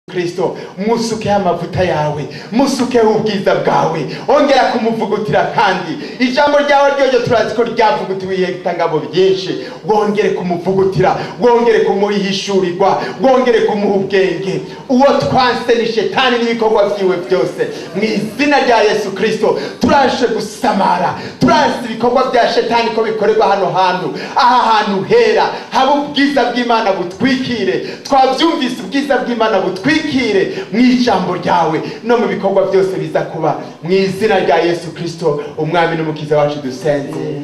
Kristo musuke amavuta yawe, musuke ubwiza bwawe, ongera kumuvugutira kandi ijambo ryawe ryo turazi ko ryavugutiwe ibitangabo byinshi, wongere kumuvugutira, wongere kumuhishurirwa, wongere kumuha ubwenge. Uwo twanse ni shetani n'ibikorwa byiwe byose, mu izina rya Yesu Kristo turashe gusamara, turashe ibikorwa bya shetani ko bikorerwa hano hantu, aha hantu hera haba ubwiza bw'Imana butwikire, twabyumvise ubwiza bw'Imana butwikire mu ijambo ryawe no mu bikorwa byose biza kuba, mu izina rya Yesu Kristo umwami n'umukiza wacu dusenze.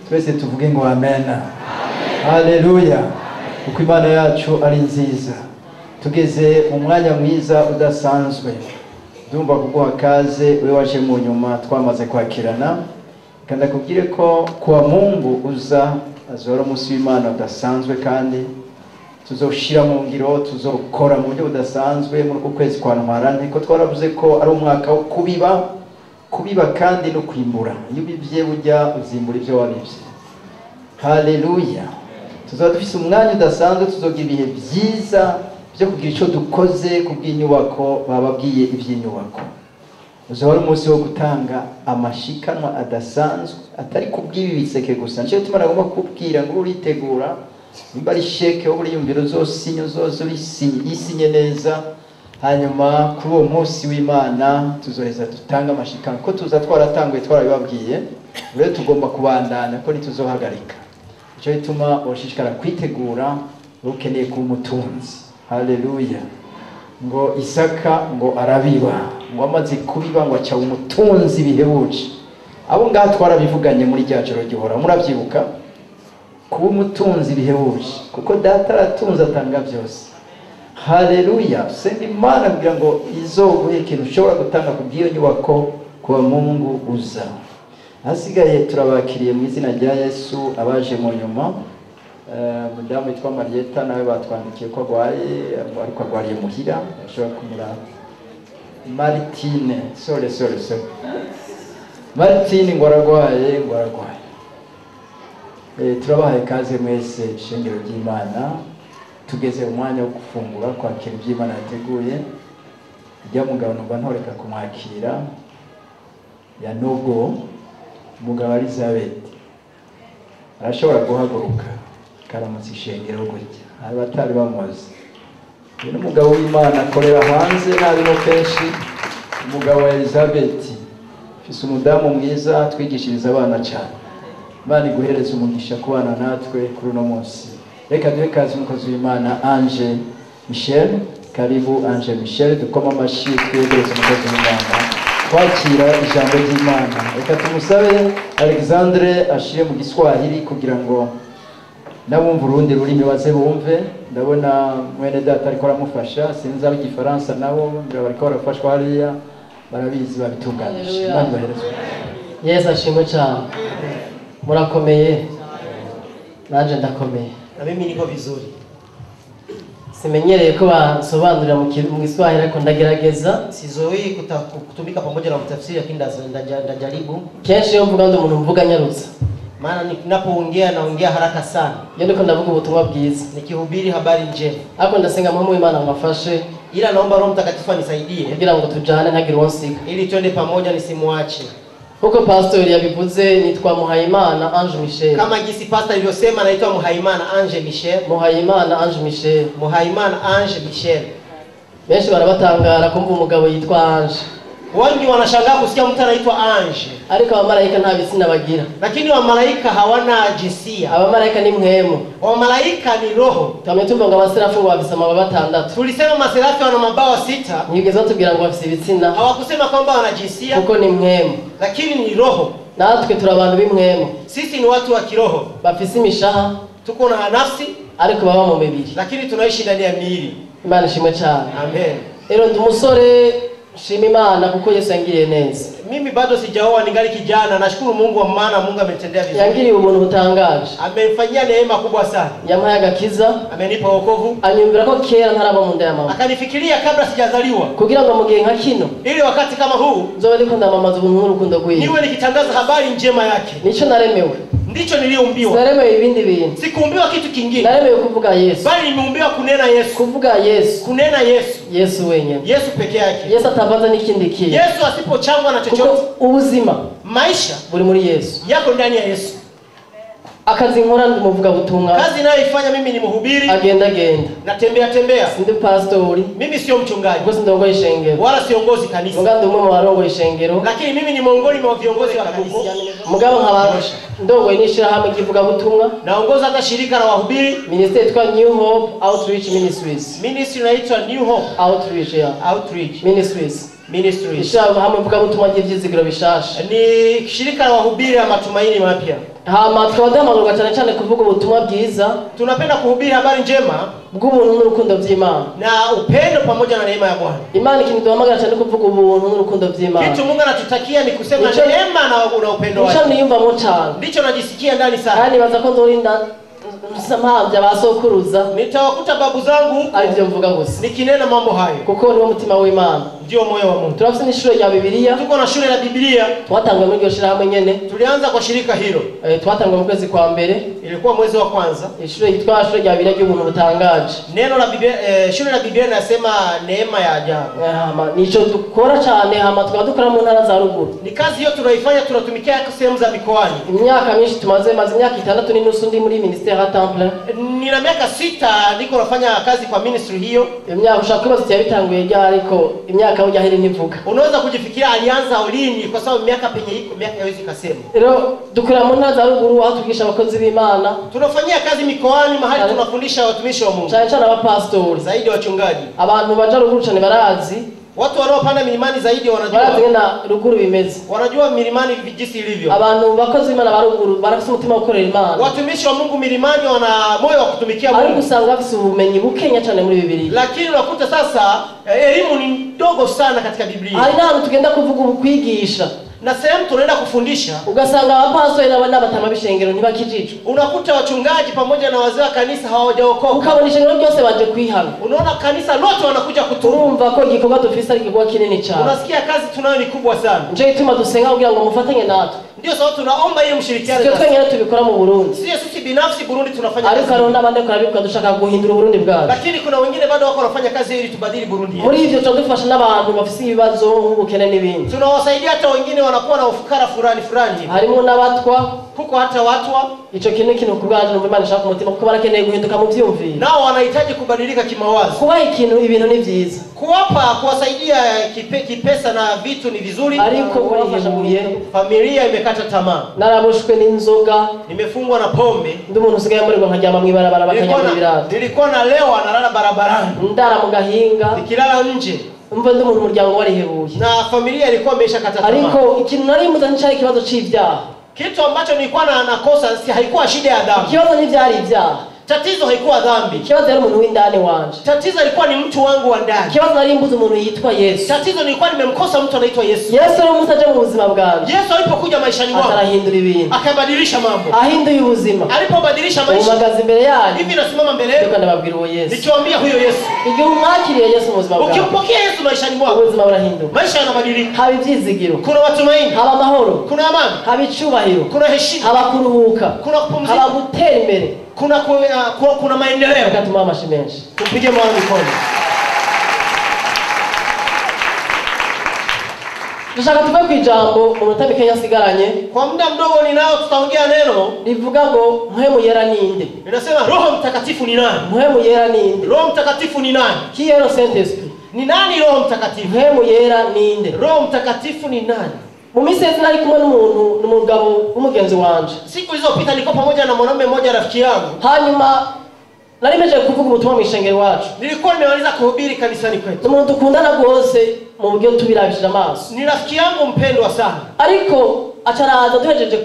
Twese tuvuge ngo amen. Haleluya. Uko Imana yacu ari nziza, tugeze mu mwanya mwiza udasanzwe. Ndumva kuguha kaze we waje mu nyuma twamaze kwakirana, kandi akubwire ko kwa Mungu uza azora umunsi w'Imana udasanzwe, kandi tuzoshira mu ngiro, tuzokora mu buryo budasanzwe muri ukwezi kwa Ntwarante, ko twaravuze ko ari umwaka wo kubiba kandi no kwimbura. Iyo ubivye burya uzimbura ivyo wabivye. Haleluya. Tuzaba dufise umwanya udasanzwe, tuzogira ibihe byiza byo kugira ico dukoze kubw'inyubako, bababwiye ivy'inyubako. Uzahora umunsi wo gutanga amashikanwa adasanzwe, atari kubw'ibi biseke gusa. Nje tumara gomba kubwira ngo uritegura, nimba ari sheke wo buriyumviro zosinyo zose isinye neza, hanyuma kuri uwo munsi w'Imana tuzoheza dutanga amashikanwa. Ko tuza twaratanguye twarabibabwiye, rero tugomba kubandanya ko nituzohagarika. Ico bituma ushishikara kwitegura, ukeneye kuba umutunzi. Haleluya. Ngo Isaka ngo arabiba, ngo amaze kubiba ngo aca umutunzi bihebuje. Abo ngaha twarabivuganye muri rya joro gihora, muravyibuka? Kuba umutunzi bihebuje, kuko data aratunze atanga byose. Haleluya. Senga Imana kugira ngo izoguhe ikintu ushobora gutanga kubw'iyo nyubako kwa Mungu uza. Hasigaye turabakiriye mu izina rya Yesu abaje mu nyuma. Mudamu yitwa Marieta nawe batwandikiye ko agwaye, ariko agwariye muhira, ashobora kumura Martine. Sorry. Martine ngo aragwaye. Turabahaye kaze mwese ishengero ry'Imana. Tugeze umwanya wo gufungura, kwakira iby'Imana yateguye. Ijya mugabo numva ntoreka kumwakira ya Nogo, umugabo Elizabeth arashobora guhaguruka karamutse ishengero gutya, abatari bamuzi. Ni umugabo w'Imana akorera hanze ntabimo kenshi, umugabo wa Elizabeth ufise umudamu mwiza twigishiriza abana cyane. Imana iguhereza umugisha kubana natwe kuri uno munsi. Reka duhe kazi umukozi w'Imana Ange Michel. Karibu Ange Michel, dukoma amashyi twegereza umukozi w'Imana kwakira ijambo ry'Imana. Reka tumusabe Alexandre ashire mu Giswahili kugira ngo nabumva urundi rurimi baze bumve. Ndabona mwene data ariko aramufasha, sinzi ab'igifaransa nabo bariko barafashwa hariya, barabizi babitunganije. Imana ibahereze. Yesu ashimwe cyane. Murakomeye, nanje ndakomeye. Na mimi niko vizuri. Simenyereye ko basobanurira mu Kiswahili, ariko ndagerageza. Sizoei kutumika pamoja na mtafsiri, lakini ndajaribu. Kenshi iyo mvuga ndo umuntu mvuga nyarutsa, maana ninapoongea naongea haraka sana. Iyo ndiko ndavuga ubutumwa bwiza, nikihubiri habari njema. Ariko ndasenga Mungu Imana amafashe, ila naomba Roho Mtakatifu anisaidie kugira ngo tujane ntagire wonsika, ili twende pamoja nisimwache. Huko pastor yabivuze, nitwa Muhayimana Ange Michel. Kama jinsi pastor alivyosema, naitwa Muhayimana Ange Michel. Muhayimana Ange Michel. Muhayimana Ange Michel. Benshi barabatangara kumva umugabo yitwa Ange. Wengi wanashangaa kusikia mtu anaitwa Ange. Ariko abamalaika nta bitsina bagira. Lakini wamalaika hawana jinsia. Abamalaika ni mpwemu. Wamalaika ni roho. Tumetumva ngo abaserafu ngo bafise amababa 6. Tulisema maserafi wana mabawa 6. Nigeze batubwira ngo bafise ibitsina. Hawakusema kwamba wana jinsia. Kuko ni mpwemu. Lakini ni roho. Natwe turi abantu b'impwemu. Sisi ni watu wa kiroho. Bafise imishaha. Tuko na nafsi ariko baba mu mibiri. Lakini tunaishi ndani ya miili. Imana ishimwe cyane. Amen. Rero ndi umusore, shima Imana kuko Yesu yangiriye neza. Mimi bado sijaoa, ningali kijana. Nashukuru Mungu wa maana Mungu amenitendea vizuri. Yangiriye ubuntu butangaje. Amenifanyia neema kubwa sana. Yampaye agakiza, amenipa wokovu, anyumvira ko kera ntaraba mu nda ya mama. Akanifikiria kabla sijazaliwa. Kugira ngo mugihe nka kino, ili wakati kama huu nzobe ndiko ndamamaza ubuntu n'urukundo rwiwe. niwe nikitangaza habari njema yake. Nico naremewe. ndicho niliumbiwa. Sinaremewe ibindi bintu. Sikuumbiwa kitu kingine. Naremewe kuvuga Yesu. Bali nimeumbiwa kunena Yesu. Kuvuga Yesu. Kunena Yesu. Yesu wenyine. Yesu peke yake. Yesu atavanze n'ikindi kintu. Yesu asipochangwa na chochote. Ubuzima Maisha buri muri Yesu. Yako ndani ya Yesu. Akazi nkora ndi muvuga butumwa. Kazi ninayoifanya mimi ni mhubiri. Agenda. Natembea. Sindi pastori. Mimi sio mchungaji. Ubwo sindongo ishengero. Wala siongozi kanisa. Muganda umwe mu barongo ishengero. Lakini mimi ni miongoni mwa viongozi wa kanisa. Mugabo nk'abarosha. Ndongo inishira hamwe kivuga butumwa. Naongoza hata shirika la wahubiri. Ministry itwa New Hope Outreach Ministries. Ministry inaitwa New Hope Outreach ya. Outreach Ministries. Ishara hamwe mvuga butumwa by'ivyizigiro bishasha. Ni shirika la wahubiri ya matumaini mapya. Hama twadamagurwa cyane kuvuga ubutumwa bwiza. Tunapenda kuhubiri habari njema bw'ubuntu n'urukundo by'Imana. Na upendo pamoja na neema ya Bwana. Imana ikintu duhamagara cyane kuvuga ubuntu n'urukundo by'Imana. Kitu Mungu anatutakia ni kusema neema na upendo wake. Ndicho niyumvamo cyane. Ndicho najisikia ndani sana. Kandi baza ko ndorinda msamahanja basokuruza. Nitawakuta babu zangu arivyo mvuga gusa. Nikinena mambo hayo. Kuko niwo mutima w'Imana. Ndio moyo wa Mungu. Turafite n'ishuri ya Biblia. Tuko na shule ya Biblia. Twatangwa muri shira hamwe nyene. Tulianza kwa shirika hilo. Twatangwa mu kwezi kwa mbere. Ilikuwa mwezi wa kwanza. Ishuri yitwa shule ya Biblia y'ubuntu butangaje. Neno la Biblia shule la Biblia nasema neema ya ajabu. Hama nico dukora cyane hama tukadukora mu ntara za ruguru. Ni kazi hiyo tunaifanya, tunatumikia sehemu za mikoani. Imyaka mingi maze imyaka 6 n'inusu ndi muri ministère ya Temple. Nina miaka 6 niko nafanya kazi kwa ministry hiyo. Imyaka ushaka kwibaza yabitanguye rya ariko imyaka ujya heri nivuga. Unaweza kujifikiria alianza lini kwa sababu miaka penye iko miaka haiwezi kusema. Rero dukorera mu ntara za ruguru aho tugisha abakozi b'Imana. Tunafanyia kazi mikoani mahali tunafundisha watumishi wa Mungu. Cyane abapastori zaidi wachungaji. Abantu baja ruguru cyane barazi. Watu wanaopanda milimani zaidi wanajua. Barazi na ruguru bimeze. Wanajua milimani vijisi ilivyo. Abantu bakozi b'Imana baruguru barafite umutima ukorera Imana. Watumishi wa Mungu milimani wana moyo wa kutumikia Mungu. Ari gusanga bafite ubumenyi bukenya cyane muri Biblia. Lakini unakuta sasa elimu ni ndogo sana katika Biblia. Hari naho tugenda kuvuga ubukwigisha. Na sehemu tunaenda kufundisha. Ugasanga abapastori n'abatama b'ishengero ntibakijijwe. Unakuta wachungaji pamoja na wazee wa kanisa hawajaokoka. Ukabona ishengero ryose baje kwihana. Unaona kanisa lote wanakuja kutubu. Urumva ko igikorwa dufise ari igikorwa kinini cyane. Unasikia kazi tunayo ni kubwa sana. Nje ituma dusenga kugira ngo mufatanye natwe. Ndio sababu tunaomba ile mshirikiano. Sio twengene tubikora mu Burundi. Sisi binafsi Burundi tunafanya kazi. Ariko arona bande kurabibuka dushaka guhindura Burundi bwacu. Lakini kuna wengine bado wako wanafanya kazi ili tubadili Burundi. Muri ivyo tudufasha n'abantu bafise ibibazo nk'ubukene n'ibindi. Tunawasaidia hata wengine wanakuwa na ufukara fulani. Harimo n'abatwa kuko hata watwa. Ico kintu kubwaje numva Imana ishaka umutima kuko barakeneye guhinduka mu vyumviro. Nao wanahitaji kubadilika kimawazo. Kuba ibintu ni vyiza. Kuwasaidia kipesa na vitu ni vizuri. Ariko kubafahamuye familia imekata tamaa. Narabushwe n'inzoga. Nimefungwa na pombe. Ndi umuntu usigaye muri ngo nkajyama mu ibarabara bakanyama ibirato. Nilikuwa na leo analala barabarani. Ndara mu gahinga. Nikilala nje. Umva ndi umuntu umuryango warihebuye. Na familia ilikuwa imeshakata tamaa. Ariko ikintu nari muzanye cyari kibazo c'ivyaha. Kitu ambacho nilikuwa nakosa si haikuwa shida ya dhambi. Kibazo ni vyari ivyaha. Tatizo haikuwa dhambi. Kibazo yari umuntu w'indani wanje. Tatizo ilikuwa ni mtu wangu wa ndani. Kibazo nari mbuze umuntu yitwa Yesu. Tatizo nilikuwa nimemkosa mtu anaitwa Yesu. Yesu ari umusaje mu buzima bwanje. Yesu alipokuja maishani mwangu atarahindura ibintu. Akabadilisha mambo. Ahinduye ubuzima. Alipobadilisha maisha. Umagaze imbere yanyu. Hivi nasimama mbele yenu. Ndiko ndababwira uwo Yesu. Nikiwaambia huyo Yesu. Igihe umwakiriye Yesu mu buzima bwawe. Ukimpokea Yesu maishani mwako. Ubuzima burahinduka. Maisha yanabadilika. Haba ivyizigiro. Kuna matumaini. Haba amahoro. Kuna amani. Haba icubahiro. Kuna heshima. Haba kuruhuka. Kuna kupumzika. Haba gutera imbere. Kuna maendeleo. Katuma amashi menshi. Tupige mwana mikono. Dushaka tuve ku ijambo umunota Kenya sigaranye. Kwa muda mdogo ninao tutaongea neno rivuga ngo mpwemu yera ninde. Ninasema Roho Mtakatifu ni nani? Mpwemu yera ninde. Roho Mtakatifu ni nani? Qui est le Saint-Esprit? Ni nani Roho Mtakatifu? Mpwemu yera ninde. Roho Mtakatifu ni nani? Mu misezi nari kumwe n'umugabo w'umugenzi wanje. Siku zilizopita nilikuwa pamoja na mwanamume mmoja rafiki yangu. Hanyuma nari meje kuvuga ubutumwa mwishengero wacu. Nilikuwa nimemaliza kuhubiri kanisani kwetu. Umuntu dukundana rwose mu buryo tubirabishije amaso. Ni rafiki yangu mpendwa sana. Ariko acaraza duhejeje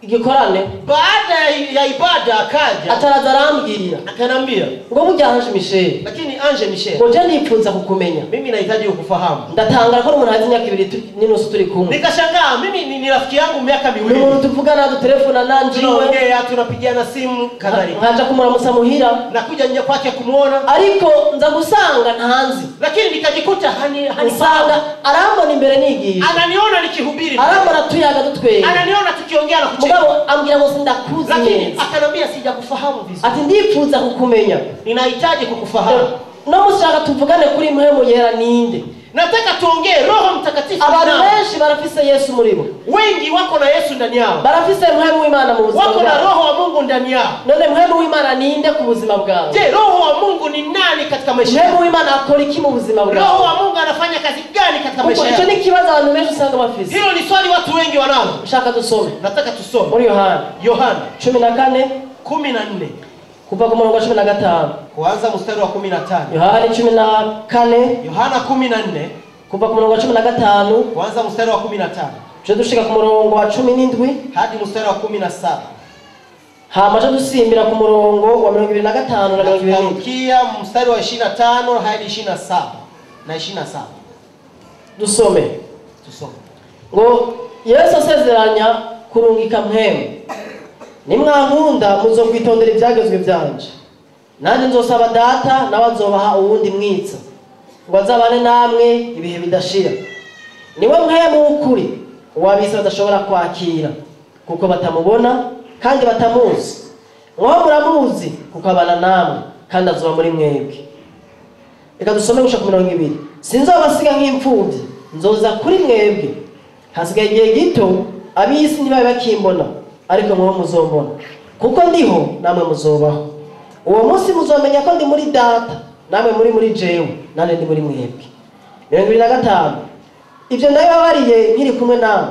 igikorane. Baada ya ibada akaja. Ataraza arambwira. Akanambia. Ngo burya Ange Michel. Lakini Ange Michel. Ngo je ndipfunza kukumenya. Mimi nahitaji kukufahamu. Ndatangara ko umuntu hazi imyaka 2 n'inusu turi kumwe. Nikashangaa mimi ni rafiki yangu miaka 2. Ni umuntu tuvugana dutelefona nanjiwe. Tunaongea tunapigiana simu kadhalika. Nkaja kumuramusa muhira. Nakuja nje kwake kumuona. Ariko nza gusanga ntanzi. Lakini nikajikuta hanisanga arambona imbere nigiye. Ananiona nikihubiri. Arambona tuyaga dutweye. Ananiona tukiongea na kucheka. mugabo ambwira ngo sindakuzi lakini neza. akanambia sijakufahamu vizuri. Ati ndifuza kukumenya. Ninahitaji kukufahamu. No mushaka tuvugane kuri mpemu yera ninde. Nataka tuongee Roho Mtakatifu. Abantu benshi barafise Yesu muri bo. Wengi wako na Yesu ndani yao. Barafise mpemu w'Imana mu buzima Wako na Roho wa Mungu ndani yao. None mpemu w'Imana ninde ku buzima bwawe? Je, Roho wa Mungu ni nani katika maisha yako? Mpemu w'Imana akora iki mu buzima bwawe? Roho wa Mungu anafanya kazi gani katika maisha yako? Icyo ni kibazo abantu benshi usanga bafise. Hilo ni swali watu wengi wanalo. Ushaka dusome. Nataka tusome. Muri Yohana 14 kuva ku murongo wa 15. Kuanza mstari wa 15. Yohana 14 Yohana 14 kuva ku murongo wa 15 kuanza mstari wa 15 tuje dushika ku murongo wa 17 hadi mstari wa 17. hama tuje dusimbira ku murongo wa 25 na 27. Kia mstari wa 25 hadi 27 na 27. Dusome. Ngo Yesu asezeranya kurungika mpemu. Nimwankunda muzokwitondera ibyagezwe byanje. Nanjye nzosaba data nawe azobaha uwundi mwitsa. Ngo azabane namwe ibihe bidashira. Niwe mpemu w'ukuri uwabise badashobora kwakira kuko batamubona kandi batamuzi. Mwoho muramuzi kuko abana namwe kandi azoba muri mwebwe. Reka dusome gushaka 20. Sinzobasiga nk'imfubyi, nzoza kuri mwebwe. Hasigaye igihe gito ab'isi ntibabe bakimbona, ariko mwoho muzombona. Kuko ndiho namwe muzobaho. Uwo munsi muzomenya ko ndi muri data, namwe muri jewe, nanjye ndi muri mwebwe. 25. Ibyo ndabibabariye nkiri kumwe nawe.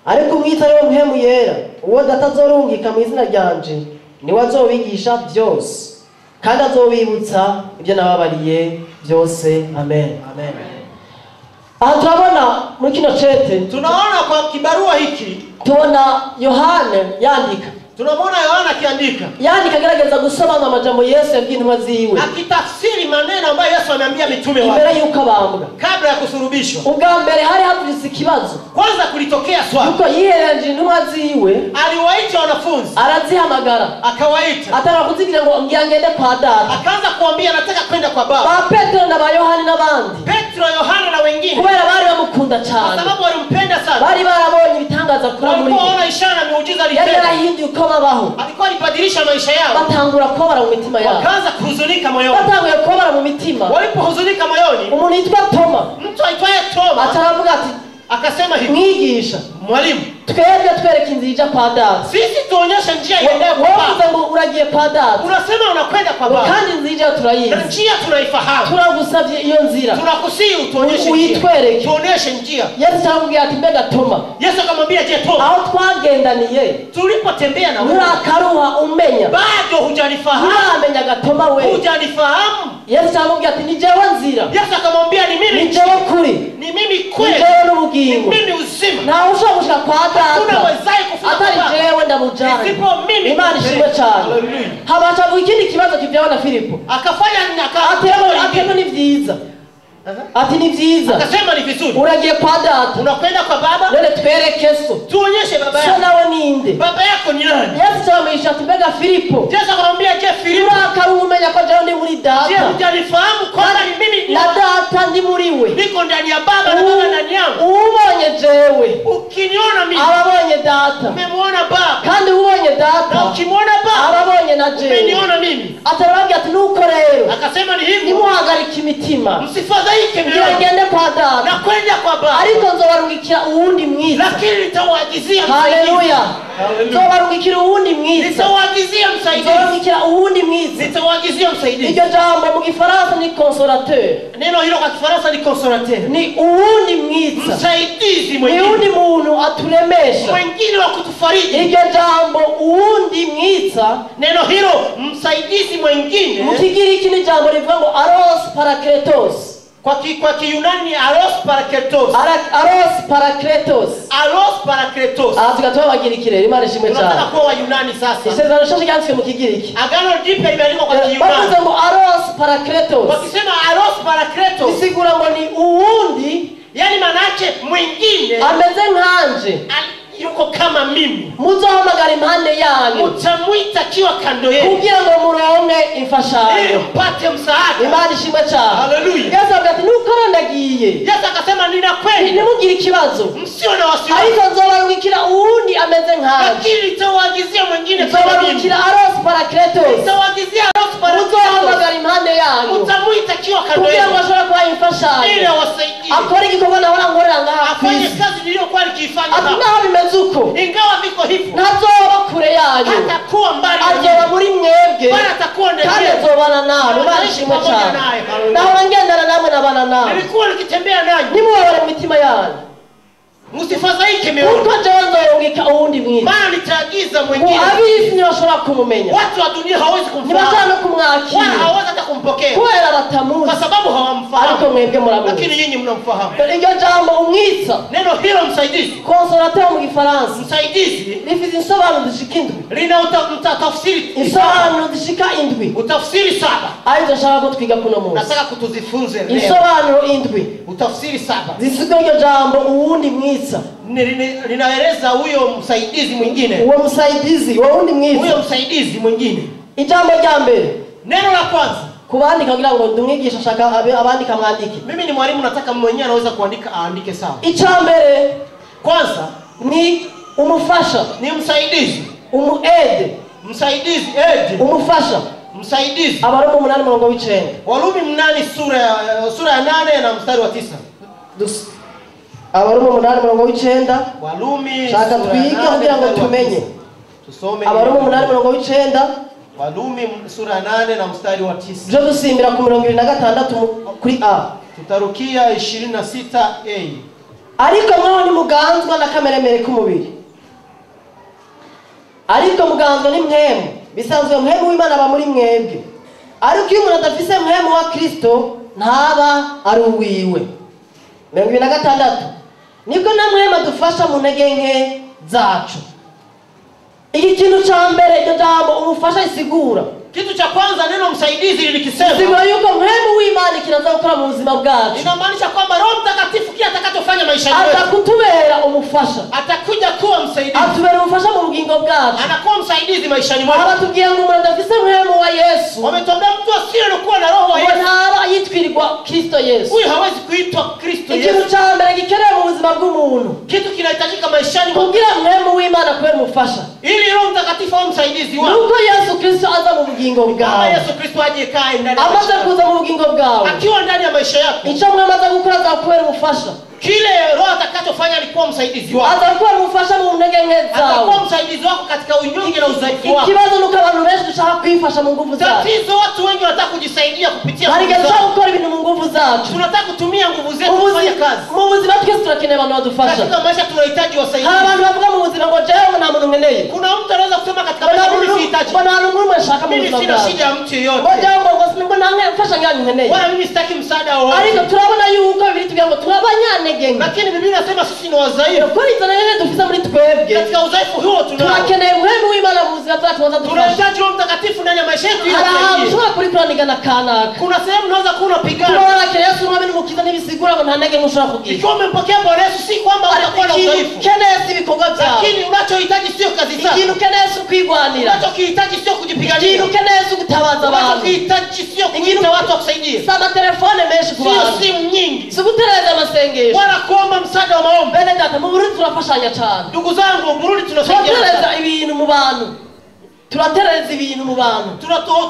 Ariko umwita ariwe mpemu yera, uwo data azorungika mu izina ryanje, niwe azobigisha byose. Kandi azobibutsa ibyo nababariye byose. Amen. Amen. Aha turabona muri kino cete, tunaona kwa kibarua hiki, tubona Yohana yandika. Tunamwona Yohana akiandika. Agerageza gusobanura amajambo Yesu yabwiye intumwa ziwe. Akitafsiri maneno ambayo Yesu ameambia mitume wake. Imbere yuko abambwa. Kabla ya kusulubishwa. Ubwa mbere hari havutse ikibazo. Kwanza kulitokea swali. Yuko yihereje intumwa ziwe. Aliwaita wanafunzi. Arazihamagara. Akawaita. Atara kuzigira ngo ngiyangende kwa data. Akaanza kuambia nataka kwenda kwa baba. Ba Petro na ba Yohana n'abandi. Petro, Yohana na wengine. Kubera bari bamukunda cyane. Kwa sababu walimpenda sana. Bari barabonye ibitangaza kuri muri. Walipoona ishara na miujiza alitenda. Yarahinduye uko babaho. Alikuwa alibadilisha maisha yao. Batangura kubara mu mitima yao. Wakaanza kuhuzunika moyoni. Batanguye kubara mu mitima. Walipohuzunika moyoni, umuntu yitwa Toma, mtu aitwaye Toma ataravuga ati akasema hivi, mwigisha, mwalimu, twebwe twereke inzira ija kwa data. sisi tuonyeshe njia iendayo kwa baba. Wewe uragiye kwa data. Unasema unakwenda kwa baba. Kandi inzira turayizi. Na njia tunaifahamu. Turagusabye iyo nzira. Tunakusihi utuonyeshe njia. Uitwereke. Tuonyeshe njia. Yesu aramubwira ati mbega Toma. Yesu akamwambia je, Toma, aho twagendaniye, tulipotembea na wewe, urakaruha umenya, bado hujanifahamu. Uramenyaga Toma wewe. Hujanifahamu. Yesu aramubwira ati ni jewe nzira. Yesu akamwambia ni mimi. Ni jewe kuri. Ni mimi kweli. Ni jewe n'ubugingo. Ni mimi uzima. Na ushobora gushika kwa data. Unawezaje kufika atari jewe ndamujana. Isipo mimi. Imana ishimwe cyane. Habacha ikindi kibazo kivyaho na Filipo. Akafanya atemo ni vyiza. Ati ni vyiza. Akasema ni vizuri. Uragiye kwa data. Unakwenda kwa baba. None twereke so. Tuonyeshe baba yako. So nawe ninde? Baba yako ni nani? Yesu amesha ati Filipo. Yesu akamwambia je, Filipo, urakarumenye ko jewe ndi muri data. Je, hujanifahamu kwamba ni mimi na data ndi muri we. Niko ndani ya baba na baba ndani yangu. Ubonye jewe. Ukiniona mimi. Ababonye data. Umemwona baba. Kandi ubonye data. Na ukimwona baba. Ababonye na jewe. Umeniona mimi. Atarababwira ati nuko rero. Akasema ni hivi. Nimuhagarika imitima. Msifadhaike mioyo. Ngende kwa data. Na kwenda kwa baba. Ariko nzobarungikira uwundi mwiza. Lakini nitawaagizia msaidizi. Haleluya. Nzobarungikira uwundi mwiza. Nitawaagizia msaidizi. Nzobarungikira uwundi mwiza. Nitawaagizia msaidizi. Iryo jambo mu Gifaransa ni consolateur. Neno hilo kwa Kifaransa ni consolateur. Ni uwundi mwiza. Msaidizi mwingine. Ni uwundi muntu aturemesha. Mwingine wa kutufariji. Iryo jambo uwundi mwiza. Neno hilo msaidizi mwingine. Mu Kigiriki ni jambo rivuga ngo aros parakletos. Kwa Kiyunani aros parakletos. Aros parakletos. Aros parakletos. Tukatoa Wagiriki Imana ishimwe cyane. Tunataka kuwa Wayunani sasa. Isezerano shasha cyanditswe mu Kigiriki. Agano jipya limeandikwa kwa Kiyunani. Bavuze ngo aros parakletos. Wakisema aros parakletos, bisigura ngo ni uwundi, yani manake mwingine ameze nkanje, yuko kama mimi. Muzohamagara impande yanyu. Mutamwita kiwa kando yenu. Kugira ngo muronke imfashanyo. Mpate msaada. Imana ishimwe cyane. Haleluya. Yesu avuga ati nuko ndagiye. ndababwiye Yesu akasema nina kweli. ntimugire ikibazo Msio na wasiwasi. ariko nzobarungikira uwundi ameze nkanje Lakini nitawaagizia mwingine kama mimi. nzobarungikira aros parakletos Nitawaagizia Roho uzohamagara impande yanyu Utamuita kiwa kando kugira ngo yenu. ashobore kuba imfashanyo Ili awasaidie. akora igikorwa nahora nkorera ngaha Afanye kwisi kazi niliyokuwa nikifanya ati hapa. naho bimeze uko Ingawa viko hivyo. ntazoba kure yanyu Atakuwa mbali na azoba nyinyi. muri mwebwe Bali atakuwa ndani kandi yenu. azobana nawe barishimwe Pamoja cyane naye. Hallelujah. nahora ngendana namwe nabana nawe Nilikuwa nikitembea nanyi. nimubabare mu mitima yanyu Msifadhaike mioyo. kuko jewe nzorungika uwundi mwiza Maana nitaagiza ngo mwingine. ab'isi ntibashobora kumumenya Watu wa dunia hawezi ntibashobora kumfahamu. no Wala kumwakira hawezi hata kumpokea. kubera batamuzi Kwa sababu ariko hawamfahamu. mwebwe muramuzi Lakini nyinyi mnamfahamu. iryo jambo umwitsa Neno hilo msaidizi. consolateur mu gifaransa Msaidizi rifite insobanuro zishika indwi lina tafsiri. insobanuro zishika indwi Utafsiri 7. arizo nshaka ko twiga kuno munsi Nataka kutuzifunze leo. insobanuro indwi Utafsiri 7. zisiga iryo jambo uwundi mwitsa Linaeleza huyo msaidizi mwingine. uwo musaidizi uwo wundi mwitsa Huyo msaidizi mwingine. ijambo rya mbere Neno la kwanza. kubandika kugira ngo ndumwigisha ashaka abandika mwandike Mimi ni mwalimu, nataka mwenyewe anaweza kuandika aandike sawa. icya mbere Kwanza ni umufasha ni msaidizi. umuede Msaidizi aid. umufasha Msaidizi. abaroma 8:9 Warumi 8 sura ya 8 na mstari wa 9. abaroma 8:9 Warumi shaka sura ya twige 8 kugira ngo mstari wa tumenye 9. Tusome abaroma 8:9 Warumi sura ya 8 na mstari wa 9. byo dusimbira ku 26 kuri a Tutarukia 26a. ariko mwaho nimuganzwa na kameremere k'umubiri ariko muganzwa ni mwemu bisanzwe mwemu w'Imana aba muri mwebwe ariko iyo umuntu adafise mwemu wa Kristo ntaba ari uwiwe 26 niko na mwema dufasha mu ntege nke zacu iki kintu cya mbere iryo jambo umufasha isigura Kitu cha kwanza neno msaidizi likisema sigura yuko mwemu w'Imana kiraza gukora mu buzima bwacu inamaanisha kwamba Roho Mtakatifu kile atakachofanya maishani mwetu atakutubera umufasha atakuja kuwa msaidizi. atubera umufasha mu bugingo bwacu Anakuwa msaidizi maishani mwetu. abatubwiye ngo umuntu adafise mwemu wa Yesu Wametuambia mtu asiyekuwa na roho wa ngo Yesu ntaba yitwirirwa Kristo Yesu huyu hawezi kuitwa Kristo ikintu Yesu. cya mbere gikenewe mu buzima bw'umuntu Kitu kinahitajika maishani mwetu kugira mwemu w'Imana kubera umufasha ili Roho Mtakatifu awe msaidizi wako. nuko Yesu Kristo aza mu bugingo Kama bwawe Yesu Kristo aje kae ndani ya amaze maisha yako. kuza mu bugingo bwawe Akiwa ndani ya maisha yako icyo mwamaze gukora azakubera umufasha kile Roho atakachofanya alikuwa msaidizi wako. azakubera umufasha mu ntege nke zawe Atakuwa msaidizi wako katika unyonge na udhaifu wako. ikibazo nuko abantu benshi dushaka kwifasha mu nguvu zacu Tatizo watu wengi wanataka kujisaidia kupitia hari igihe nguvu dushaka zao. gukora ibintu mu nguvu zacu Tunataka kutumia nguvu zetu Mu kufanya buzima- kazi. mu buzima twese turakeneye abantu badufasha Katika maisha tunahitaji hari wasaidizi. abantu bavuga mu buzima ngo jewe nta muntu nkeneye Kuna mtu anaweza kusema katika mbona maisha mimi sihitaji. nta muntu n'umwe nshaka mu Mimi buzima sina bwawe shida ya mtu ngo yeyote. jewe ngo nta mfasha nganyu nkeneye Wala mimi sitaki msaada wowote. ariko turabona yuko bibiri tugira ngo turi abanyantege nke Lakini Biblia inasema sisi ni wadhaifu. kuri izo ntege nke dufise muri twebwe Katika udhaifu huo tunao. turakeneye mwemu w'Imana mu buzima bwacu waza dufasha Tunahitaji Roho Mtakatifu ndani ya maisha yetu ili hari ahantu atusaidie. ushobora kuri kuranigana kanaka Kuna sehemu unaweza kuwa unapigana. turabona Yesu umwami n'umukiza ntibisigura ngo nta ntege nke ushobora kugira Ikiwa umempokea Bwana Yesu si kwamba utakuwa na ikintu udhaifu. ukeneye si ibikorwa byawe Lakini unachohitaji sio kazi zako. ikintu ukeneye si ukwigwanira Unachokihitaji sio kujipigania. ikintu ukeneye si ugutabaza abantu Unachokihitaji sio kuita watu wakusaidie. si amatelefone menshi ku Sio bantu simu nyingi. si gutereza amasengesho Wala kuomba msaada wa maombi. bene data mu Burundi turafashanya cyane Ndugu zangu, Burundi tunasaidia. turatereza ibintu mu bantu turatereza ibintu mu bantu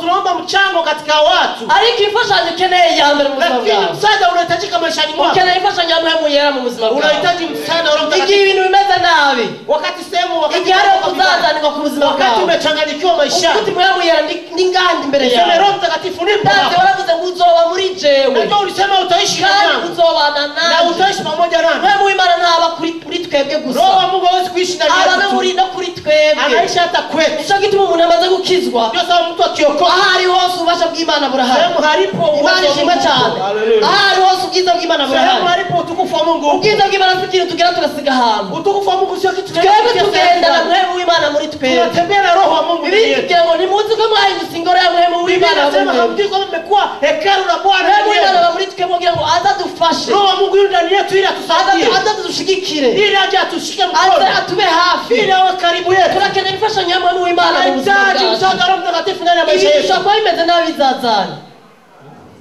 Tunaomba mchango katika watu. ariko imfashanyo ukeneye ya mbere mu buzima Lakini bwawe msaada unahitajika maishani mwako. ukeneye imfashanyo ya mpemu yera mu buzima bwawe Unahitaji msaada wa Roho igihe Mtakatifu. ibintu bimeze nabi Wakati sehemu igihe hariho kuzazanirwa ku buzima wakati bwawe umechanganyikiwa maishani. ukuti mpemu yera ndi ngandi imbere Useme yawe Roho Mtakatifu nipo ndazi hapa. waravuze ngo uzoba muri jewe Najua ulisema utaishi ndani kandi yangu uzobana na nanjye utaishi pamoja nami. mpemu w'Imana ntaba kuri twebwe gusa Roho wa Mungu hawezi kuishi ndani aba no yetu. muri no kuri twebwe Anaishi hata kwetu. nicyo gituma umuntu amaze gukizwa Ndio sababu mtu akiokoka aho ari hose ububasha bw'Imana burahari sehemu halipo Imana uwezo wa ishimwe Mungu. cyane Haleluya. aho ari hose ubwiza bw'Imana Sehemu burahari halipo utukufu wa Mungu. ubwiza bw'Imana si ikintu tugera tugasiga ahantu Utukufu wa Mungu sio kitu twebwe tunachokitia tugendana sehemu. mpemu w'Imana muri twebwe Tunatembea na Roho wa Mungu ndani bibiri yetu. kugira ngo ntimuzi ko mwahindutse ingoro ya mpemu Biblia w'Imana inasema muri hamjui kwamba mmekuwa hekalu la Bwana mpemu ndani w'Imana yetu. aba muri twebwe kugira ngo aze adufashe Roho wa Mungu yu ndani yetu ili atusaidie. aze adushigikire Ili aje atushike aze mkono. atube hafi Ili awe karibu yetu. turakeneye imfashanyo ya mpemu w'Imana mu buzima Tunahitaji bwacu msaada wa Roho Mtakatifu ndani ya maisha ibintu yetu. bishobora kuba bimeze nabi bizazana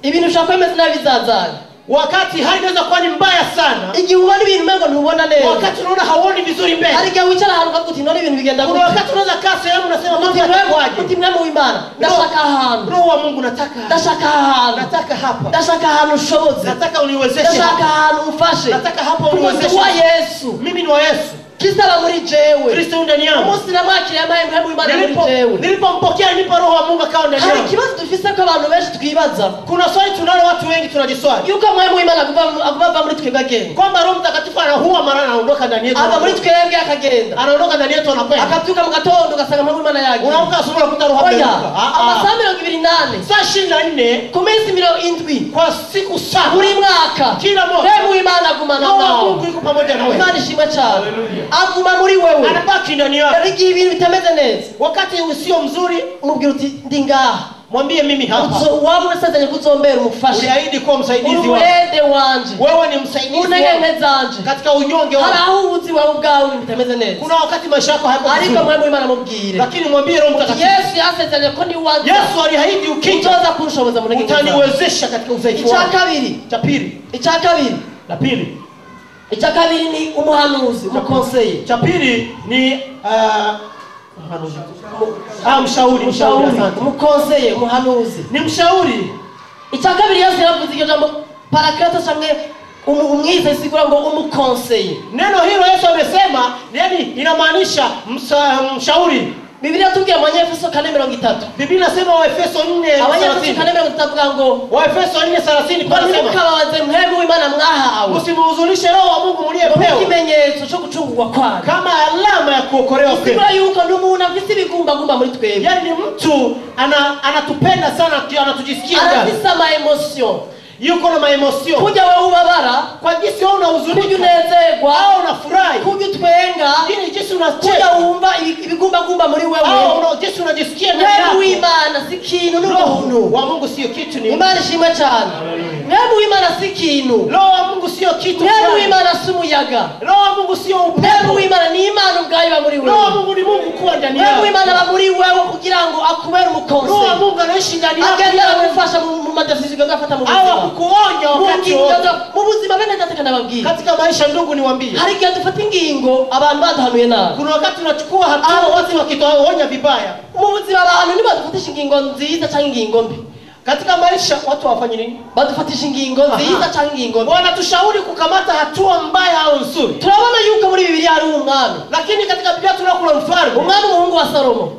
ibintu bishobora kuba bimeze nabi bizazana wakati hali inaweza kuwa ni mbaya sana, igihe ubona ibintu umengo ntubona neza, wakati unaona hauoni vizuri mbele, hari igihe wicara ahantu ukavuga uti none ibintu bigenda kuna wakati unaweza kaa sehemu unasema mambo yatakuwaje, uti mwami w'Imana ndashaka ahantu, Roho wa Mungu nataka hapa, ndashaka ahantu ushoboze, nataka uniwezeshe, ndashaka ahantu umfashe, nataka hapa uniwezeshe. wa Yesu, Mimi ni wa Yesu, Kristo aba muri jewe, Kristo ndani yangu. umunsi namwakiriye amaye mwami w'Imana muri jewe, nilipompokea nipo Roho wa Mungu akawa ndani hari yangu. ikibazo dufise ko abantu benshi twibaza, Kuna swali tunalo watu wengi tunajiswali, yuko mwami w'Imana aguma muri twebwe agenda, kwamba Roho Mtakatifu anahuwa mara anaondoka ndani yetu, ava muri twebwe akagenda, anaondoka ndani yetu anakwenda, akabyuka mu gatondo ugasanga mwami w'Imana yagiye, unaamka asubuhi unakuta Roho ameondoka. amasaha 28 Saa 24 ku minsi 70 kwa siku 7 buri mwaka, kila mwaka mwami w'Imana agumana Roho wa nawe, Mungu yuko pamoja na wewe, Imana ishimwe cyane, Hallelujah. aguma muri wewe, anabaki ndani yako. igihe ibintu bitameze neza, Wakati usio mzuri umubwira uti ndi ngaha, mwambie mimi hapa, waba urasezeranye kuzombera umufasha, uliahidi kuwa msaidizi wangu, urumurede wanje, wewe ni msaidizi unegeke wangu zanje, katika unyonge wangu. hari aho ubuzi wawe ubwawe ibintu bitameze neza, Kuna wakati maisha yako hayapo ariko vizuri, mwami w'Imana mubwire, lakini mwambie Roho Mtakatifu, Yesu yasezeranye ko ni wanjye, Yesu aliahidi ukija utoza kunshoboza mu ntege zawe. utaniwezesha katika udhaifu Icya wangu. kabiri, Cha pili, la pili ni umuhanuzi, umukonseye. cha pili ni mshauri, asante. Umukonseye, umuhanuzi, Ni mshauri. icya kabiri Yesu yaravuze iryo jambo parakleto cyangwa umwize sigura ngo umukonseye. Neno hilo Yesu amesema, yani inamaanisha mshauri. Biblia tubwiye mu Efeso 4:30. Biblia inasema Waefeso 4:30. Abanyefeso 4:30 avuga ngo Waefeso 4:30 panasema, mukababaze mwemu w'Imana mwahawe, msimuhuzunishe Roho wa Mungu mliyepewa ikimenyetso cyo gucungurwa kwayo, kama alama ya kuokolewa kwenu. sigura yuko n'umuntu afite ibigumbagumba muri twebwe, Yani ni mtu anatupenda sana, anatujisikia ndani, arafise ama emotion, yuko na maemosio, kujya wewe ubabara, kwa jinsi wewe unahuzunika, kujya unezerwa, au unafurahi, kujya utwenga, ili jinsi kujya unacheka, wumva ibigumbagumba muri wewe, au jinsi unajisikia ndani mwemu yako. w'Imana si ikintu Roho n'umuntu. wa Mungu sio kitu, ni Imana ishimwe cyane. Mwemu w'Imana si ikintu, Roho wa Mungu sio kitu, mwemu w'Imana si umuyaga, Roho wa Mungu sio mwemu upepo, w'Imana ni Imana ubwayo iba muri Roho wa wewe, Mungu ni Mungu kuwa ndani mwemu yako. w'Imana aba muri wewe kugira ngo akubere Roho wa umukonseye, Mungu anaishi ndani yako, agenda agufasha mu madesizio gafata mu au buzima, akukuonya wakati wote mu buzima bene ndateka nababwira. katika maisha. Ndugu niwaambie, Hari igihe dufata ingingo abantu baduhanuye nabi, kuna wakati tunachukua hatua watu wakituonya vibaya. mu buzima abantu nibadufatisha ingingo nziza cyangwa ingingo mbi, Katika maisha watu wafanye nini? badufatisha ingingo nziza cyangwa ingingo mbi. Wanatushauri kukamata hatua mbaya au nzuri, Turabona yuko muri Bibiliya hari umwami, lakini katika Biblia tunaona kuna mfalme, umwami umuhungu wa Salomo.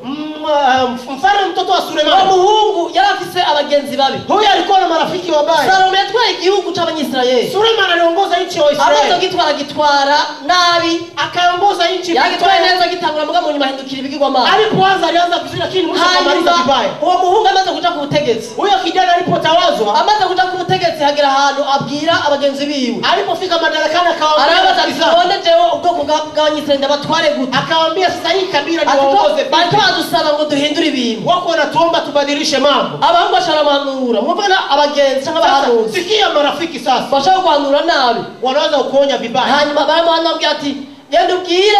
mfalme mtoto wa Uwo Sulemani. muhungu yari afise abagenzi babi. Huyu alikuwa na marafiki wabaya. Salomo yatwaye igihugu c'abanyisirayeli, Sulemani aliongoza nchi ya amaze Israeli, gitwara nabi, akaongoza nchi yagitwaye vibaya. neza gitangura muga mu nyuma ahindukira ibigirwamana. Alipoanza alianza vizuri, lakini mwisho akamaliza Hanyuma vibaya. uwo muhungu amaze kuja ku butegetsi, Huyo kijana alipotawazwa, amaze kuja ku butegetsi hagera ahantu abwira abagenzi biwe, alipofika madarakani arabaza ati akawaambia, none jewe ubwoko bw'abanyisirayeli ndabatware gute? akawaambia sasa hii kabila Ati niwaongoze bariko vipi? badusaba ngo duhindure ibintu. Wako wanatuomba tubadilishe mambo. Abahungu basharamanura, muvana abagenzi cyangwa Sasa abahanuzi sikia marafiki, sasa bashaka guhanura nabi, wanaweza kuonya vibaya. hanyuma baramuhanura ati genda ubwire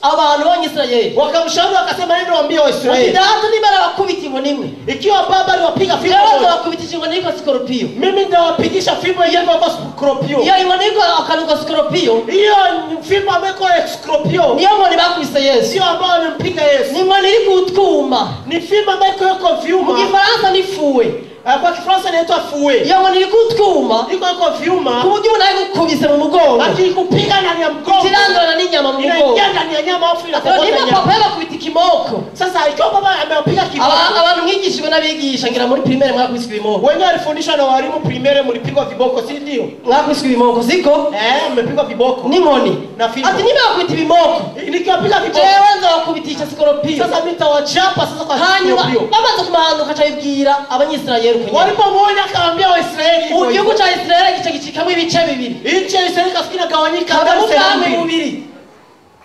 abantu b'Abanyisirayeli, Wakamshauri wakasema, nenda waambie Waisraeli, data nibara bakubita inkoni imwe, ikiwa baba aliwapiga fimbo rero moja, bakubitisha inkoni iko sikoropiyo, mimi nitawapigisha fimbo yenyewe kwa Scorpio. iyo inkoni iko akanuka sikoropiyo Hiyo fimbo ambayo iko Scorpio niyo nkoni bakubise Yesu, sio ambayo amempiga Yesu, ni inkoni iri kutwuma, ni fimbo ambayo iko mu vyuma. Gifaransa ni fouet, Kwa Kifaransa inaitwa fouet. iyo nkoni iri kutwuma Iko vyuma, ku buryo umuntu ari gukubise mu mugongo, akikupiga ndani ya mgongo kirandurana n'inyama mu mugongo. inaingia ndani ya nyama, afu Rero inakokota niba nyama. papa yabakubita ikimoko, Sasa ikiwa baba amewapiga kiboko, abantu mwigishijwe n'abigisha ngira muri primaire mwakubiswe ibimoko, wenyewe walifundishwa na walimu primaire, mlipigwa viboko, si ndio? mwakubiswe ibimoko siko Mmepigwa viboko n'inkoni, na fimbo. ati niba bakubita ibimoko Nikiwapiga viboko, jewe nzabakubitisha sikoropiyo. sasa mimi nitawachapa sasa kwa Hanyuma Scorpio. bamaze kumahanuka acabibwira Abanyisirayeli uko nyene. Walipomwona akawaambia Waisraeli hivyo Igihugu hivyo. ca Isirayeli gice gicikamo ibice bibiri, Nchi ya Israeli kafikiri gawanyika havamo ndani sehemu ubwami mbili. bubiri,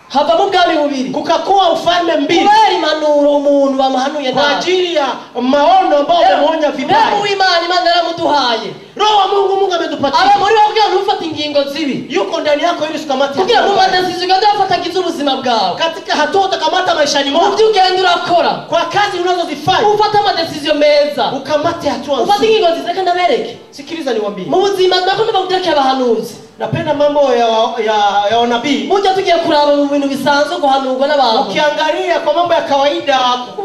havamo ubwami bubiri, Kukakuwa ufalme mbili kubera impanuro umuntu bamuhanuye kwa nabi. ajili ya maono ambao wameonya Mwemu vibaya. w'Imana, Imana yaramuduhaye, Roho wa Mungu, Mungu ametupatia. aba muri bo kugira ngo ntufate ingingo ingingo zibi yuko ndani yako ili usikamate kugira mu madesizo ugenda ufatagiza ubuzima bwawe katika hatua utakamata maishani mu mwako byo ugenda urakora kwa kazi unazozifanya ufata amadesizo meza ukamate hatua ufata nzuri. ingingo nziza kandi abereke Sikiliza niwaambie, mu buzima ndakunda baguteke abahanuzi napenda mambo ya wanabii. mujya tugiye kuraba mu bintu bisanzwe guhanurwa n'abantu Ukiangalia kwa mambo ya kawaida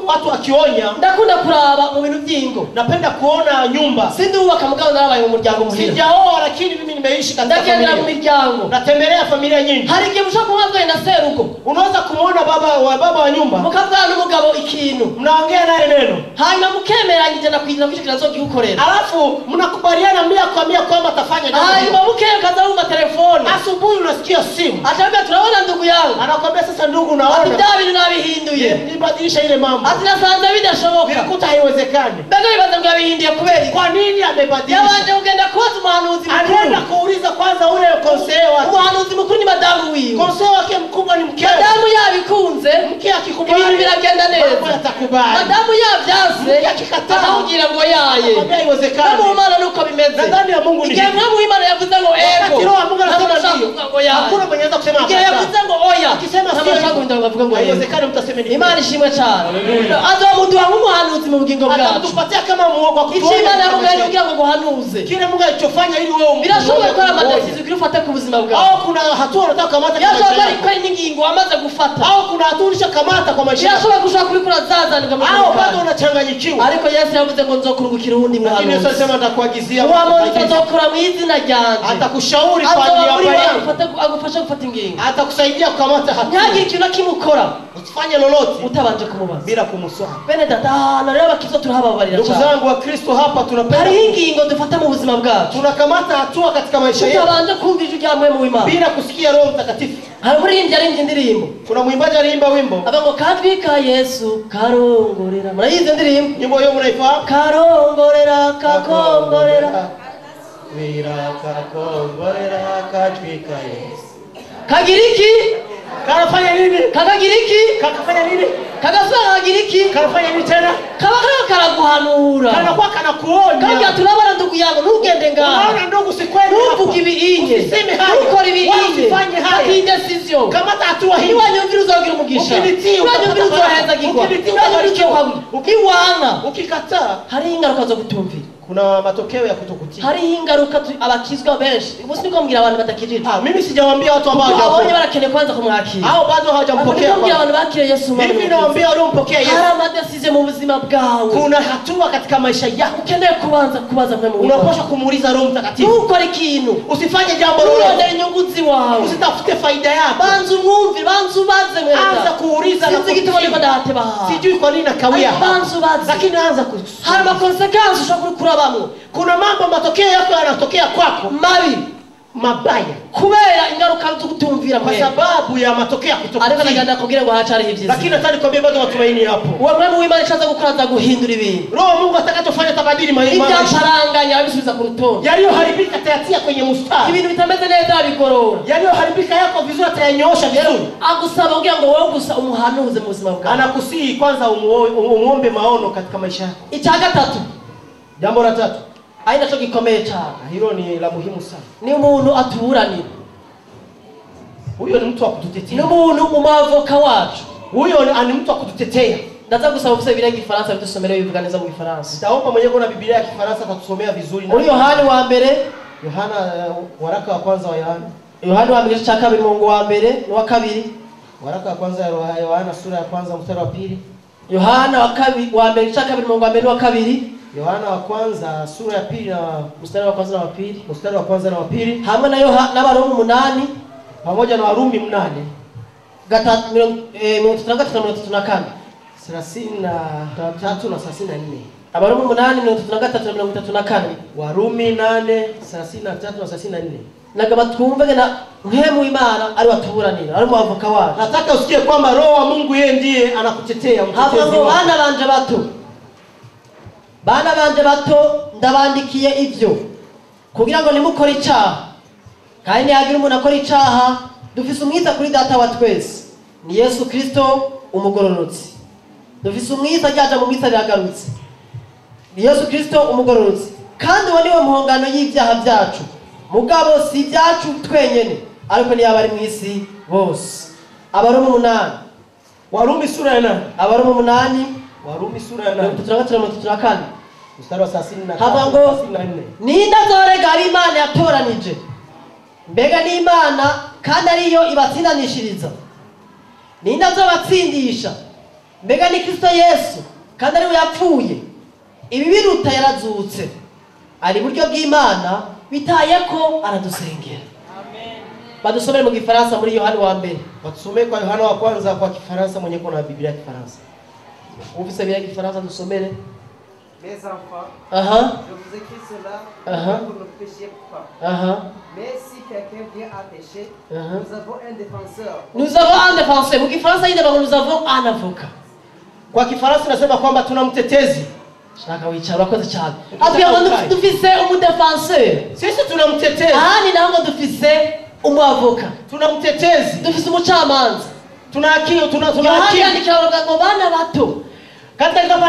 watu wakionya, ndakunda kuraba mu bintu by'ingo napenda kuona nyumba. sindubaka mugabo narabaye mu muryango muhira Sijaoa lakini mimi nimeishi katika ndagendera mu familia. miryango Natembelea familia nyingi. hari igihe mushaka kumwabwaye na serugo Unaweza kumuona baba wa nyumba, mukabwana n'umugabo ikintu mnaongea naye neno, hanyuma mukemeranyije na kwigira kwishikira azogikukorera alafu mnakubaliana mia kwa mia kwamba atafanya jambo hanyuma hilo. mukekaza mu telefone Asubuhi unasikia simu, atabia turabona ndugu yangu anakwambia sasa ndugu, ati naona bya bintu nabihinduye nibadilisha ile mambo, ati nasanze bidashoboka nilikuta haiwezekani. mbega bibaza ngo yabihinduye kubera iki? Kwa nini amebadilisha? yabanje kugenda kubaza umuhanuzi Alienda mukuru kuuliza kwanza ule konseye wake. umuhanuzi mukuru ni madamu wiwe Konseye wake mkubwa ni mkewe. madamu yabikunze Mke akikubali ibintu biragenda neza mambo yatakubali. madamu yabyanse Mke akikataa akakubwira ngo yaye akwambia haiwezekani. no mu mana nuko bimeze Nadhani ya Mungu ni igihe hivi. mwamu w'imana yavuze ngo Wakati ego Roho wa Mungu anasema ntabwo ndio, ushaka ngo yaye hakuna mwenye anaweza kusema igihe hapana. yavuze ngo oya Akisema ntabwo sio ushaka hivyo, ngo bavuga ngo yego haiwezekani, mtaseme ni imana ishimwe cyane azomuduha nk'umuhanuzi mu bugingo bwacu atatupatia kama muogo wa icyo imana yamubwiye kugira ngo guhanuze kile Mungu alichofanya ili wewe birashoboye ko ari amadesizo ukiri ufate ku buzima bwawe au kuna hatua unataka kamata kwa maisha birashoboye yako, ko ari n'ingingo wamaze gufata au kuna hatua ulishakamata kwa maisha yako, birashoboye ko ushobora kubikora zazanirwa mu au buzima bado bwawe unachanganyikiwa. ariko yesu yavuze ngo nzokurungukira uwundi Lakini Yesu muhanuzi alisema atakuagizia, uwo muntu azokora mu izina ryanjye atakushauri kwa azoba ajili muri ya we yangu, agufasha gufata ingingo atakusaidia kukamata hatua. ntihagire ikintu na kimwe ukora Usifanye lolote utabanje kumubaza bila kumswali. bene data ahantu rero abakizo turahababarira Ndugu cyane zangu wa Kristo, hapa tunapenda hariho ingingo dufata mu buzima bwacu tunakamata hatua katika maisha yetu tutabanje kumva ijwi rya mwemu w'imana bila kusikia Roho Mtakatifu. hari umuririmbyi arimbye indirimbo Kuna mwimbaji aliimba wimbo, ava ngo katwi ka yesu karongorera murayizi ndirimbo nyimbo hiyo mnaifahamu? karongorera kakongorera Wira kakongorera katwika Yesu. kagira iki Kanafanya nini? kakagira iki Kakafanya nini? kagasubira kagira iki Kanafanya nini tena? kaba kariho karaguhanura Kanakuwa kanakuonya. kagira turabona ndugu yangu ntugende ngaha Unaona ndugu, sikwenda ntuvuge ibiinye Usiseme haya. ntukore ibiinye Wala usifanye haya. indecision Kamata hatua hii. niwanyumvira uzogira umugisha Ukinitii niwanyumvira utapata uzohezagirwa Ukinitii niwanyumvira utabarikiwa. uzohabwa niwanga Ukikataa hariho ingaruka zo kutumvira kuna matokeo ya kutokutii. hariho ingaruka abakizwa benshi ubu siniko mbwira abantu batakijijwe Mimi sijawaambia watu ambao abonye hawajaokoka. barakeneye kwanza kumwakira Hao bado hawajampokea. mbwira abantu bakiriye yesu Mimi nawaambia waliompokea Yesu. hari amadesize mu buzima bwawe Kuna hatua katika maisha yako ukeneye kubaza mwe mu unapaswa kumuuliza Roho Mtakatifu. ntukore ikintu Usifanye jambo lolote, urondera inyungu ziwawe usitafute faida yako. banza umwumvire banza ubaze Anza mwenda kuuliza na sinzi igituma niko kutii. ndahateba aha Sijui kwa nini nakawia hapa, banza ubaze lakini anza hari amakonsekansi ushobora kurabamo kuna mambo matokeo yako yanatokea kwako mabi mabaya kubera ingaruka zo kutumvira kwa mwe sababu ya matokeo ya ariko kutokutii. nagenda kubwira ngo hacariho ibyiza Lakini nataka nikwambie bado matumaini yapo. uwo mwemu w'imana ishaza gukora aza guhindura ibintu Roho wa Mungu atakachofanya tabadili maisha. ibyasharanganya abisubiza ku rutonde Yaliyoharibika atayatia kwenye mstari. ibintu bitameze neza abigorora Yaliyoharibika yako vizuri atayanyoosha vizuri. agusaba kugira ngo wowe gusa umuhanuze mu buzima bwawe Anakusihi kwanza umuombe maono katika maisha yako. icya gatatu Jambo la tatu, ari nacyo gikomeye cyane hilo ni la muhimu sana. ni umuntu atuburanira Huyo ni mtu wa ni kututetea. umuntu umwavoka wacu Huyo ni mtu wa kututetea. ndaza gusaba ufite bibiliya y'igifaransa bidusomere bivuga neza mu gifaransa Nitaomba mwenyewe kuna Biblia ya Kifaransa atatusomea vizuri. muri yohani wa mbere Waraka wa kwanza wa Yohana. yohani wa mbere igice cya kabiri umurongo wa mbere n'uwa kabiri Waraka wa kwanza ya Yohana sura ya kwanza mstari wa pili. yohana wa mbere igice cya kabiri umurongo wa mbere n'uwa kabiri Yohana wa kwanza sura ya pili na mstari wa kwanza na wa pili mstari wa kwanza na wa pili hamwe n'abaroma 8 pamoja na Warumi 8 mirongo itatu na gatatu na mirongo itatu na kane 33 na 34. abaroma 8 mirongo itatu na gatatu na mirongo itatu na kane Warumi 8 33 na 34. nagaba twumve na mpemu w'Imana ari watuburanira ari umwavoka wacu Nataka usikie kwamba Roho wa Mungu yeye ndiye anakutetea, havuga mtetezi ngo wako. bana banje bato ndabandikiye ibyo kugira ngo nimukore icyaha kandi nihagira umuntu akora icyaha dufise umwiza kuri data wa twese ni Yesu Kristo umugororotsi dufise umwiza ryaje mu mwiza ryagarutse ni Yesu Kristo umugororotsi kandi uwo niwe muhongano y'ibyaha byacu mugabo si ibyacu twenyene ariko ni abari mu isi bose. Abaroma 8. Warumi sura ya 8. Abaroma 8. Warumi sura ya 8. Turakana mstari wa 34. hava ngo ninde azorega ari Imana yatoranije? Mbega ni Imana kandi ariyo ibatsindanishiriza. Ninde azobatsindisha? Mbega ni Kristo Yesu kandi ariwe yapfuye. Ibi biruta yarazutse. Ari buryo bw'Imana bitaye ko aradusengera. Amen. Badusomere mu Gifaransa muri Yohana wa mbere. Batusomee kwa Yohana wa kwanza kwa Kifaransa mwenye kuna Biblia ya Kifaransa. Ufise Biblia ya Kifaransa dusomere. Mes enfants, je vous écris cela pour ne péchiez pas. Mais si quelqu'un vient à pécher, nous avons un défenseur. Nous avons un défenseur. Mu Kifaransa yine bago nous avons un avocat. Kwa Kifaransa nasema kwamba tuna mtetezi. Shaka wicara bakoze cyane. Atuye ngo dufise umudefenseur. Sisi tuna mtetezi. Ni naho dufise umwavoka. Tuna mtetezi. Dufise umucamanza. Tuna akili, tuna akili. Yandikira ngo bana bato. Katika kitabu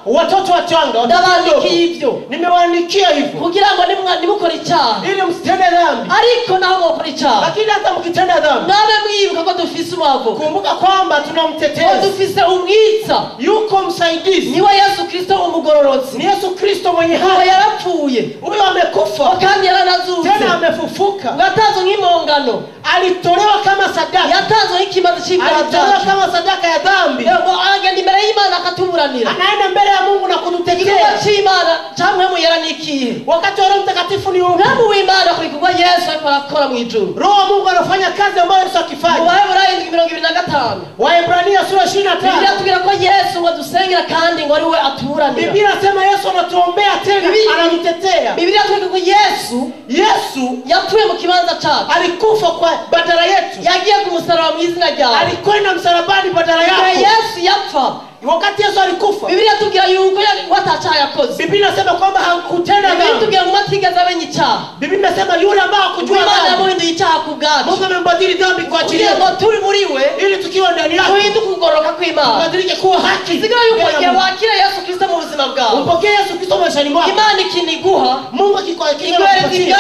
watoto wachanga, ndabandikiye ivyo. Nimewaandikia hivyo. Kugira ngo nimukora icyaha. Ili msitende dhambi. Ariko naho mukora icyaha. Lakini hata mkitenda dhambi. Nabe mwibuka ko dufise umwavoka. Kumbuka kwamba tuna mtetezi. Ko dufise umwitsa. Yuko msaidizi. Niwe Yesu Kristo umugororotsi. Ni Yesu Kristo mwenye haki. Uwo yarapfuye. Huyo amekufa. Kandi yaranazutse. Tena amefufuka. Ngatanzwe nk'impongano. Alitolewa kama sadaka. Yatanzwe nk'ikimazi cy'ibyaha. Alitolewa kama sadaka ya dhambi. Ngo agenda imbere y'Imana akatuburanira. Anaenda mbele ya Mungu na kututetea. Igikorwa cy'Imana cyamwe mu yaranikiye. Wakati wa Roho Mtakatifu ni umwami w'Imana kuri kugwa Yesu ariko arakora mu ijuru. Roho wa Mungu anafanya kazi ambayo Yesu akifanya. Waebrania 25. Waebrania sura 25. Biblia tugira ko Yesu ngo dusengera kandi ngo ari we atuburanira. Biblia inasema Yesu anatuombea tena anatutetea. Biblia tugira ko Yesu yapfuye mu kibanza cyacu. Alikufa kwa badala yetu. Yagiye ku musaraba mu izina ryawe. Alikwenda msalabani badala yako. Yesu yapfa. Wakati Yesu alikufa. Biblia tugira yuko watacha yakoze. Biblia inasema kwamba hakutenda dhambi. Biblia tugira ngo matigeze abenye icyaha. Biblia inasema yule ambaye hakujua dhambi. Imana yamuhinduye icyaha ku bwacu. Mungu amembadili dhambi kwa ajili yetu. Ngo turi muri we ili tukiwa ndani yake. Tuhinduke kugoroka kw'Imana. Tubadilike kuwa haki. Sigara yuko wakira Yesu Kristo mu buzima bwawe. Upokee Yesu Kristo maishani mwako. Imana ikiniguha Mungu akikupatia